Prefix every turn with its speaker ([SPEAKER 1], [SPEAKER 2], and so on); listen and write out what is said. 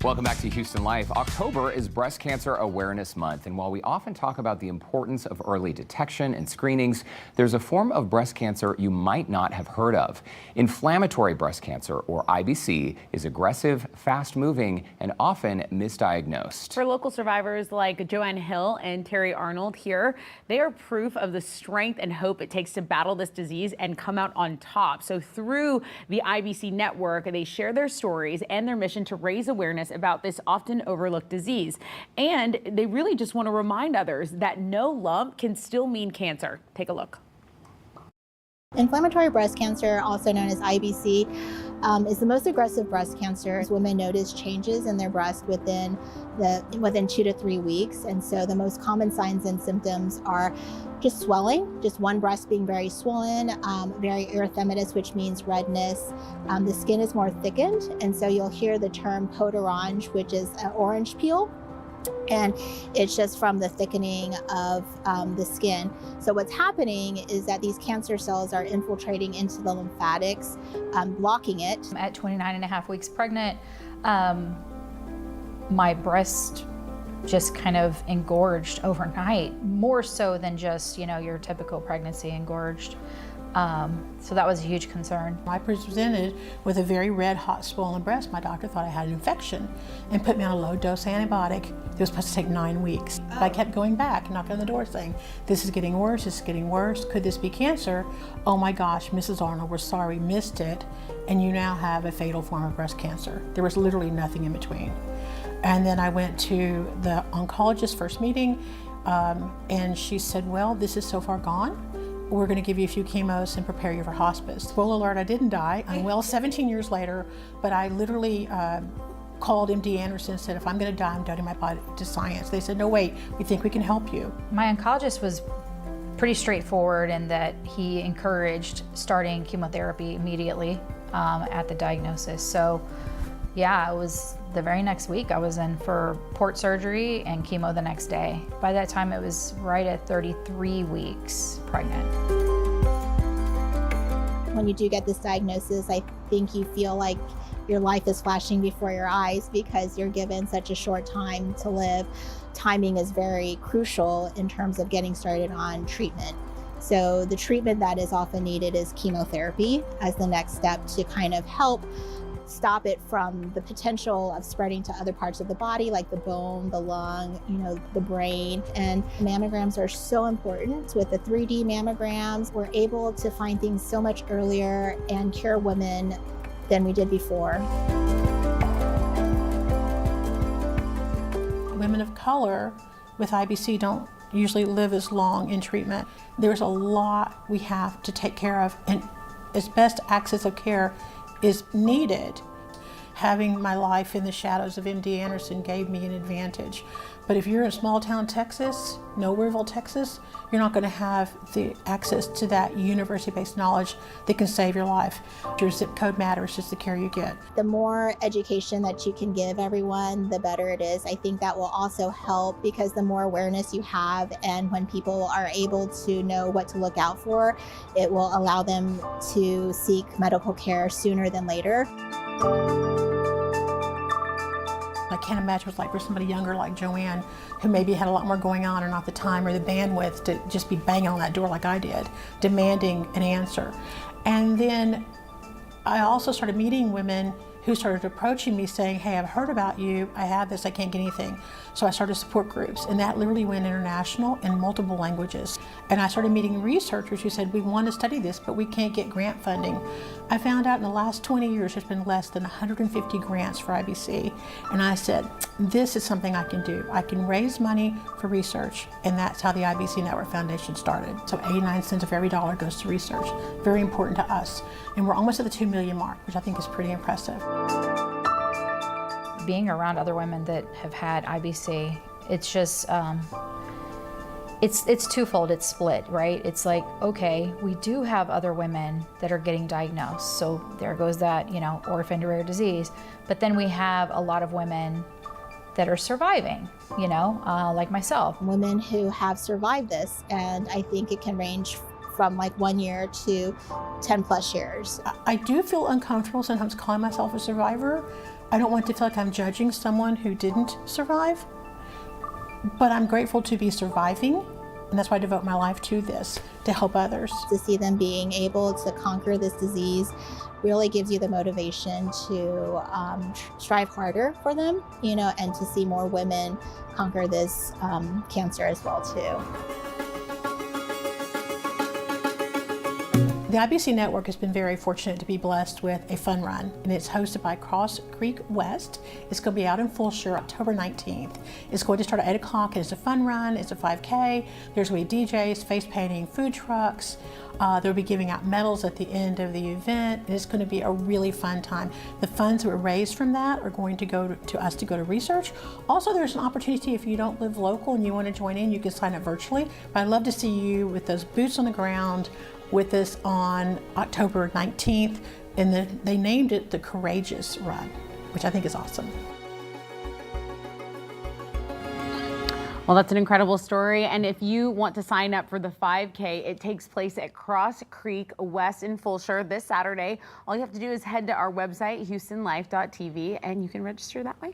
[SPEAKER 1] Welcome back to Houston Life. October is Breast Cancer Awareness Month, and while we often talk about the importance of early detection and screenings, there's a form of breast cancer you might not have heard of. Inflammatory breast cancer, or IBC, is aggressive, fast-moving, and often misdiagnosed.
[SPEAKER 2] For local survivors like Joanne Hill and Terry Arnold here, they are proof of the strength and hope it takes to battle this disease and come out on top. So through the IBC Network, they share their stories and their mission to raise awareness about this often overlooked disease. And they really just want to remind others that no lump can still mean cancer. Take a look.
[SPEAKER 3] Inflammatory breast cancer, also known as IBC, is the most aggressive breast cancer. Women notice changes in their breast within 2 to 3 weeks. And so the most common signs and symptoms are just swelling, just one breast being very swollen, very erythematous, which means redness. The skin is more thickened. And so you'll hear the term peau d'orange, which is an orange peel. And it's just from the thickening of the skin. So what's happening is that these cancer cells are infiltrating into the lymphatics, blocking it.
[SPEAKER 4] At 29 and a half weeks pregnant, my breast just kind of engorged overnight, more so than just, your typical pregnancy engorged. So that was a huge concern.
[SPEAKER 5] I presented with a very red, hot, swollen breast. My doctor thought I had an infection and put me on a low-dose antibiotic. It was supposed to take 9 weeks. But I kept going back, knocking on the door saying, this is getting worse, this is getting worse. Could this be cancer? Oh my gosh, Mrs. Arnold, we're sorry, missed it. And you now have a fatal form of breast cancer. There was literally nothing in between. And then I went to the oncologist's first meeting, and she said, well, this is so far gone. We're going to give you a few chemos and prepare you for hospice. Spoiler alert, I didn't die. I'm well 17 years later, but I literally called MD Anderson and said, if I'm going to die, I'm donating my body to science. They said, no, wait, we think we can help you.
[SPEAKER 4] My oncologist was pretty straightforward in that he encouraged starting chemotherapy immediately at the diagnosis. So yeah, it was the very next week I was in for port surgery and chemo the next day. By that time it was right at 33 weeks pregnant.
[SPEAKER 3] When you do get this diagnosis, I think you feel like your life is flashing before your eyes because you're given such a short time to live. Timing is very crucial in terms of getting started on treatment. So the treatment that is often needed is chemotherapy as the next step to kind of help stop it from the potential of spreading to other parts of the body, like the bone, the lung, the brain. And mammograms are so important. With the 3D mammograms, we're able to find things so much earlier and cure women than we did before.
[SPEAKER 5] Women of color with IBC don't usually live as long in treatment. There's a lot we have to take care of, and as best access of care is needed. Having my life in the shadows of MD Anderson gave me an advantage. But if you're in small town Texas, Nowhereville, Texas, you're not going to have the access to that university-based knowledge that can save your life. Your zip code matters, just the care you get.
[SPEAKER 3] The more education that you can give everyone, the better it is. I think that will also help because the more awareness you have, and when people are able to know what to look out for, it will allow them to seek medical care sooner than later.
[SPEAKER 5] I can't imagine what it's like for somebody younger like Joanne, who maybe had a lot more going on or not the time or the bandwidth to just be banging on that door like I did, demanding an answer. And then I also started meeting women who started approaching me saying, hey, I've heard about you, I have this, I can't get anything. So I started support groups, and that literally went international in multiple languages. And I started meeting researchers who said, we want to study this, but we can't get grant funding. I found out in the last 20 years there's been less than 150 grants for IBC. And I said, this is something I can do. I can raise money for research, and that's how the IBC Network Foundation started. So 89 cents of every dollar goes to research. Very important to us. And we're almost at the 2 million mark, which I think is pretty impressive.
[SPEAKER 4] Being around other women that have had IBC, it's just, it's twofold, it's split, right? It's like, okay, we do have other women that are getting diagnosed, so there goes that, orphan rare disease. But then we have a lot of women that are surviving, like myself.
[SPEAKER 3] Women who have survived this, and I think it can range from like 1 year to 10 plus years.
[SPEAKER 5] I do feel uncomfortable sometimes calling myself a survivor I don't want to feel like I'm judging someone who didn't survive, but I'm grateful to be surviving, and that's why I devote my life to this, to help others.
[SPEAKER 3] To see them being able to conquer this disease really gives you the motivation to strive harder for them, you know, and to see more women conquer this cancer as well too.
[SPEAKER 5] The IBC Network has been very fortunate to be blessed with a fun run, and it's hosted by Cross Creek West. It's going to be out in Fulshire October 19th. It's going to start at 8 o'clock, and it's a fun run. It's a 5K. There's going to be DJs, face painting, food trucks. They'll be giving out medals at the end of the event. It's going to be a really fun time. The funds that were raised from that are going to go to us to go to research. Also, there's an opportunity if you don't live local and you want to join in, you can sign up virtually. But I'd love to see you with those boots on the ground with us on October 19th, and they named it the Courageous Run, which I think is awesome.
[SPEAKER 2] Well, that's an incredible story. And if you want to sign up for the 5K, it takes place at Cross Creek West in Fulshire this Saturday. All you have to do is head to our website, houstonlife.tv, and you can register that way.